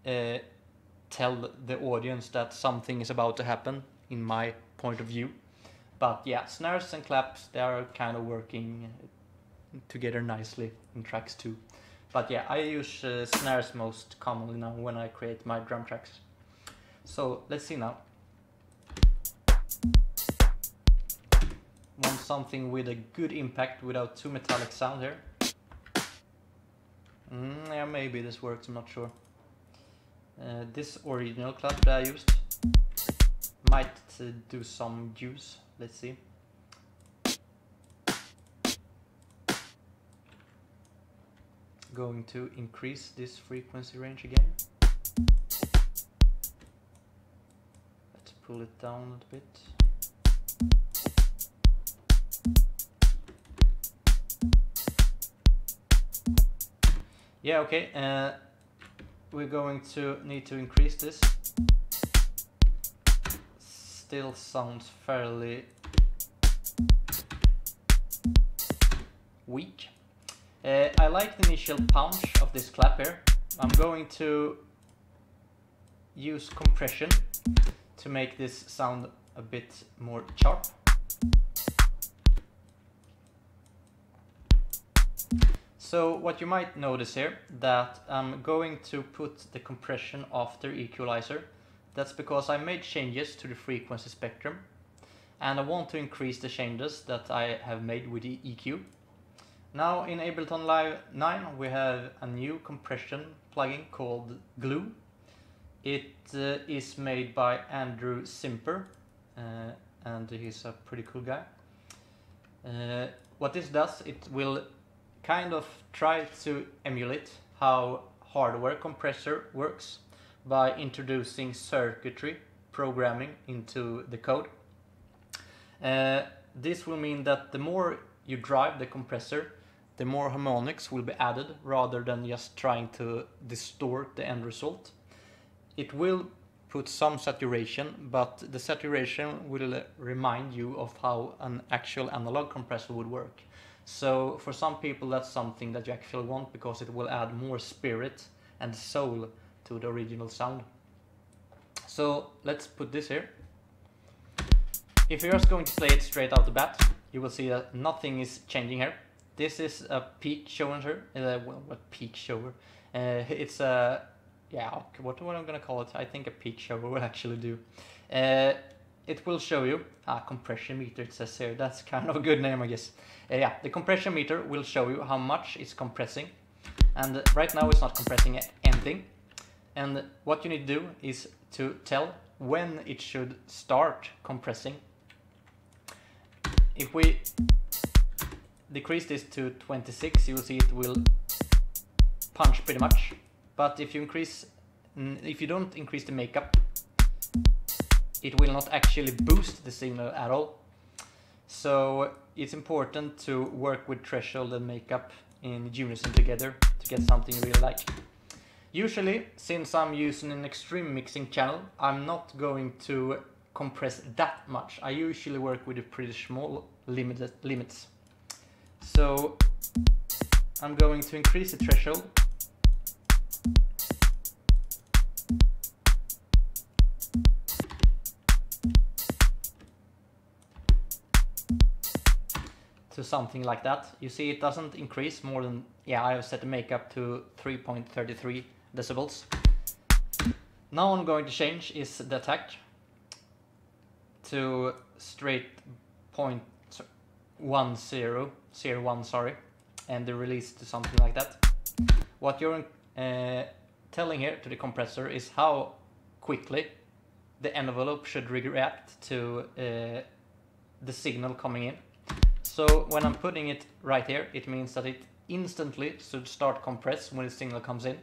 tell the audience that something is about to happen in my point of view. But yeah, snares and claps, they are kind of working together nicely in tracks too. But yeah, I use snares most commonly now when I create my drum tracks. So let's see now. Want something with a good impact without too metallic sound here. Yeah, maybe this works, I'm not sure. This original clap that I used might do some juice. Let's see. Going to increase this frequency range again. Let's pull it down a little bit. Yeah, okay. We're going to need to increase this. Still sounds fairly weak. I like the initial punch of this clap here. I'm going to use compression to make this sound a bit more sharp. So what you might notice here, that I'm going to put the compression after equalizer. That's because I made changes to the frequency spectrum and I want to increase the changes that I have made with the EQ. Now in Ableton Live 9 we have a new compression plugin called Glue. It is made by Andrew Simper and he's a pretty cool guy. What this does, it will kind of try to emulate how hardware compressor works by introducing circuitry programming into the code. This will mean that the more you drive the compressor, the more harmonics will be added rather than just trying to distort the end result. It will put some saturation, but the saturation will remind you of how an actual analog compressor would work. So for some people that's something that you actually want because it will add more spirit and soul to the original sound. So let's put this here. If you're just going to play it straight out the bat, you will see that nothing is changing here. This is a peak shower here. What peak shower? It's a, yeah, what I'm gonna call it? I think a peak shower will actually do. It will show you a compression meter, it says here. That's kind of a good name, I guess. Yeah, the compression meter will show you how much it's compressing. And right now it's not compressing anything. And what you need to do is to tell when it should start compressing. If we decrease this to 26, you will see it will punch pretty much. But if you don't increase the makeup, it will not actually boost the signal at all. So it's important to work with threshold and makeup in unison together to get something you really like. Usually, since I'm using an extreme mixing channel, I'm not going to compress that much. I usually work with a pretty small limits. So I'm going to increase the threshold. To something like that. You see it doesn't increase more than, yeah, I have set the makeup to 3.33 decibels. Now I'm going to change is the attack to straight 0.1001, sorry, and the release to something like that. What you're telling here to the compressor is how quickly the envelope should react to the signal coming in. So when I'm putting it right here, it means that it instantly should start compress when the signal comes in.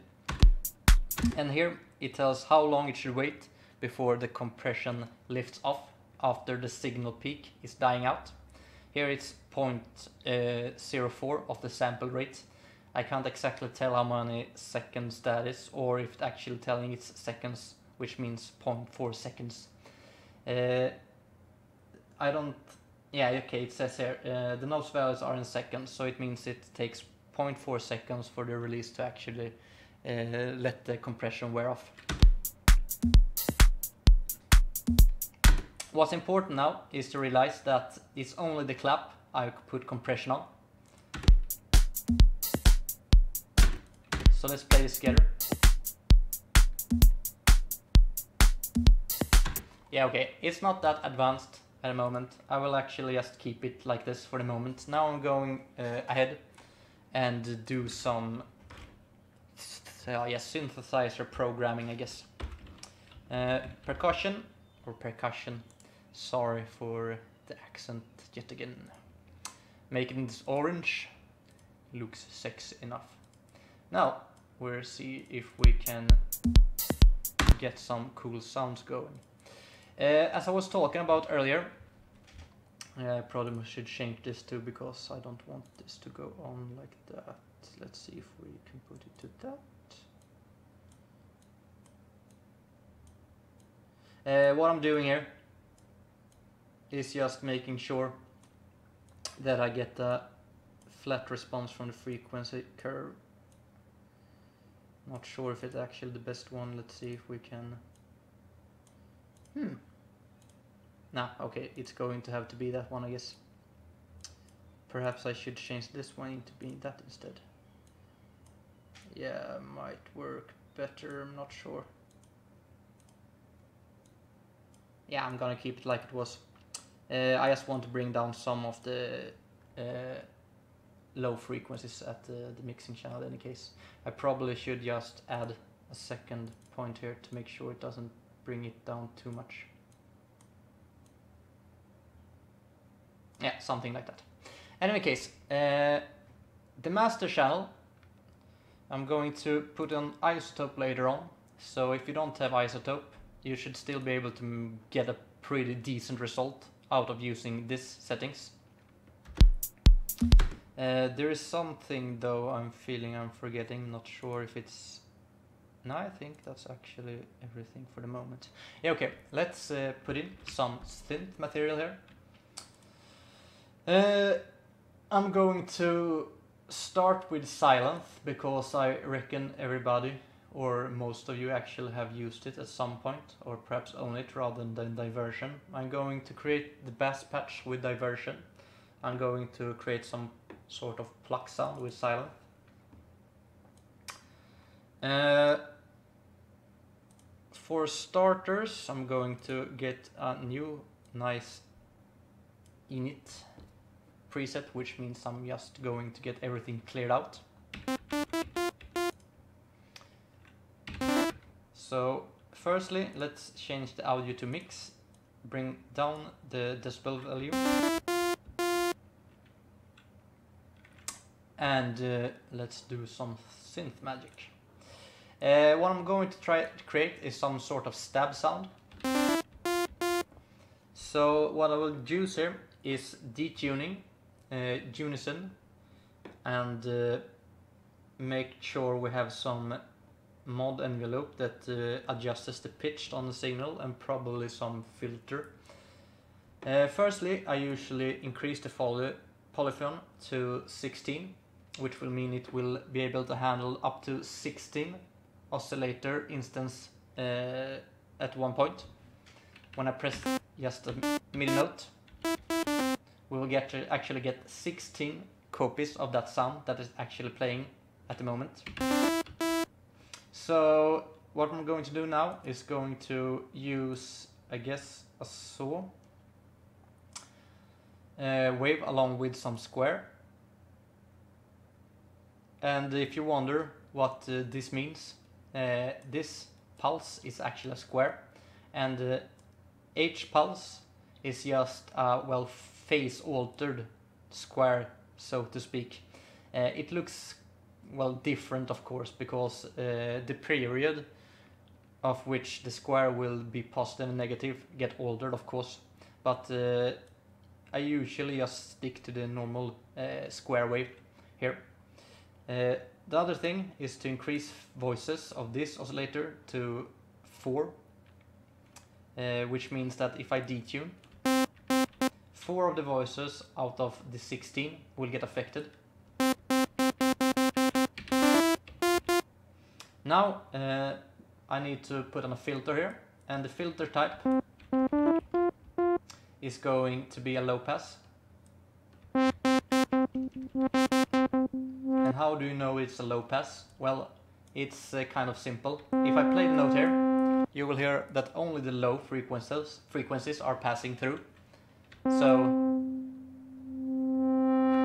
And here it tells how long it should wait before the compression lifts off after the signal peak is dying out. Here it's 0.04 of the sample rate. I can't exactly tell how many seconds that is, or if it's actually telling it's seconds, which means 0.4 seconds. Yeah, okay, it says here, the noise values are in seconds, so it means it takes 0.4 seconds for the release to actually let the compression wear off. What's important now is to realize that it's only the clap I put compression on. So let's play this together. Yeah, okay, it's not that advanced at the moment. I will actually just keep it like this for the moment. Now I'm going ahead and do some synthesizer programming, I guess. Percussion. Sorry for the accent yet again. Making this orange looks sexy enough. Now we'll see if we can get some cool sounds going. As I was talking about earlier, probably should change this too because I don't want this to go on like that. Let's see if we can put it to that. What I'm doing here is just making sure that I get a flat response from the frequency curve. Not sure if it's actually the best one. Let's see if we can. Nah, okay, it's going to have to be that one, I guess. Perhaps I should change this one into being that instead. Yeah, might work better, I'm not sure. Yeah, I'm gonna keep it like it was. I just want to bring down some of the low frequencies at the mixing channel in any case. I probably should just add a second point here to make sure it doesn't bring it down too much. Yeah, something like that. In any case, the master channel, I'm going to put on isotope later on. So if you don't have isotope, you should still be able to get a pretty decent result out of using these settings. There is something though I'm feeling I'm forgetting, not sure if it's... No, I think that's actually everything for the moment. Yeah, okay, let's put in some synth material here. I'm going to start with silence because I reckon everybody or most of you actually have used it at some point, or perhaps own it rather than diversion. I'm going to create the bass patch with diversion. I'm going to create some sort of pluck sound with silence. For starters, I'm going to get a new nice init preset, which means I'm just going to get everything cleared out. So firstly, let's change the audio to mix, bring down the decibel value, and let's do some synth magic. What I'm going to try to create is some sort of stab sound. So what I will use here is detuning, unison, and make sure we have some mod envelope that adjusts the pitch on the signal, and probably some filter. Firstly, I usually increase the polyphony to 16, which will mean it will be able to handle up to 16 oscillator instance at one point. When I press just a MIDI note, we will actually get 16 copies of that sound that is actually playing at the moment. So what I'm going to do now is going to use, I guess, a saw wave along with some square. And if you wonder what this means, this pulse is actually a square, and each pulse is just a phase altered square, so to speak. It looks different, of course, because the period of which the square will be positive and negative get altered, of course, but I usually just stick to the normal square wave here. The other thing is to increase voices of this oscillator to 4, which means that if I detune, 4 of the voices out of the 16 will get affected. Now I need to put on a filter here, and the filter type is going to be a low pass. And how do you know it's a low pass? Well, it's kind of simple. If I play the note here, you will hear that only the low frequencies are passing through. So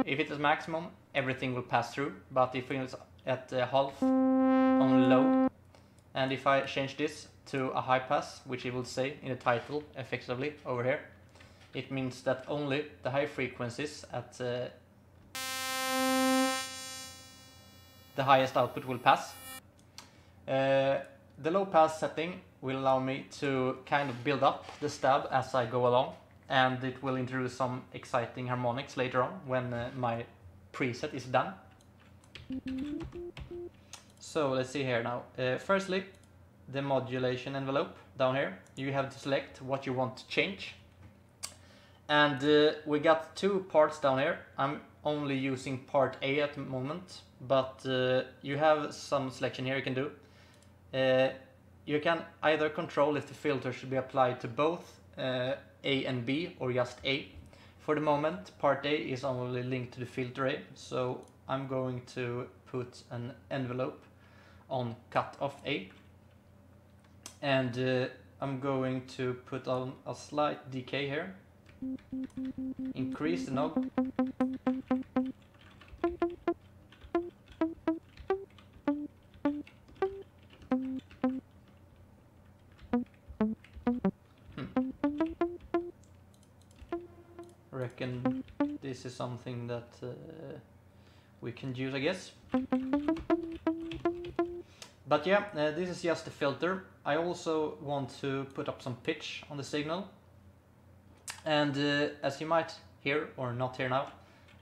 if it is maximum, everything will pass through, but if it's at half, only low. And if I change this to a high pass, which it will say in the title effectively over here, it means that only the high frequencies at the highest output will pass. The low pass setting will allow me to kind of build up the stab as I go along, and it will introduce some exciting harmonics later on when my preset is done. So let's see here now. Firstly, the modulation envelope down here. You have to select what you want to change. And we got two parts down here. I'm only using part A at the moment, but you have some selection here you can do. You can either control if the filter should be applied to both A and B or just A. For the moment, part A is only linked to the filter A, so I'm going to put an envelope on cut off A. And I'm going to put on a slight decay here. Increase the knob. Reckon this is something that we can use, I guess. But yeah, this is just a filter. I also want to put up some pitch on the signal. And as you might hear, or not hear now,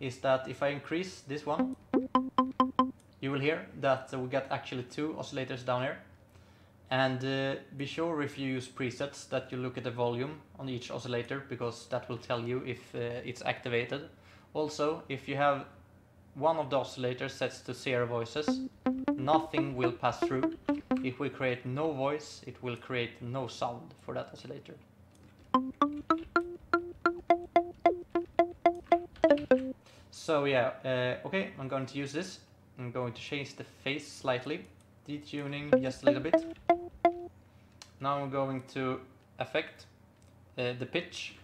is that if I increase this one, you will hear that we got actually two oscillators down here. And be sure if you use presets that you look at the volume on each oscillator, because that will tell you if it's activated. Also, if you have one of the oscillators set to 0 voices, nothing will pass through. If we create no voice, it will create no sound for that oscillator. So yeah, okay, I'm going to use this. I'm going to change the phase slightly, detuning just a little bit. Now I'm going to affect the pitch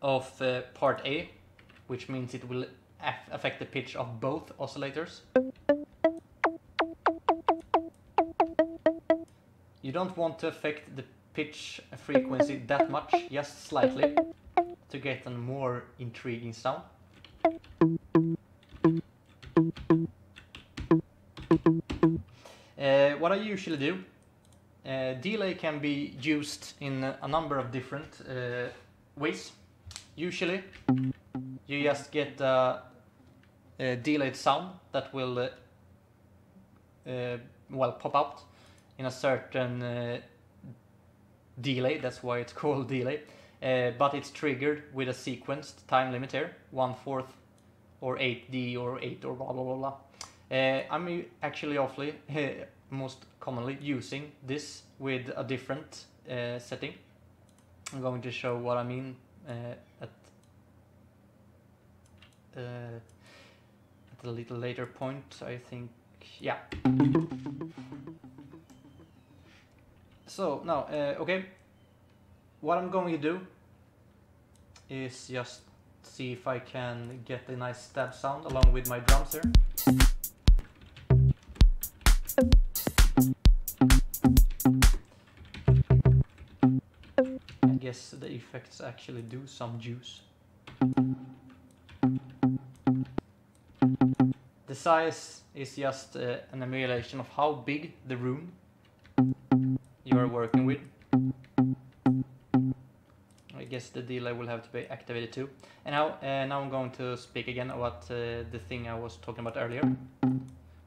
of part A, which means it will affect the pitch of both oscillators. You don't want to affect the pitch frequency that much, just slightly, to get a more intriguing sound. What I usually do, delay can be used in a number of different ways. Usually you just get a delayed sound that will well, pop out in a certain delay. That's why it's called delay. But it's triggered with a sequenced time limit here, 1/4 or 8D or 8 or blah blah blah blah. I'm actually awfully most commonly using this with a different setting. I'm going to show what I mean at a little later point, I think. Yeah. So now, okay, what I'm going to do is just see if I can get a nice stab sound along with my drums here. I guess the effects actually do some juice. The size is just an emulation of how big the room you are working with. I guess the delay will have to be activated too. And now I'm going to speak again about the thing I was talking about earlier.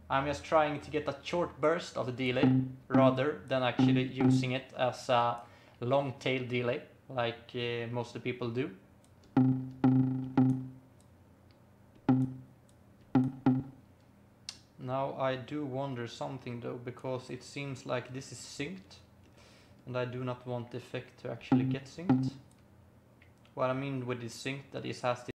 I'm just trying to get a short burst of the delay rather than actually using it as a long tail delay like most of the people do. Now I do wonder something though, because it seems like this is synced and I do not want the effect to actually get synced. What I mean with this sync, that it has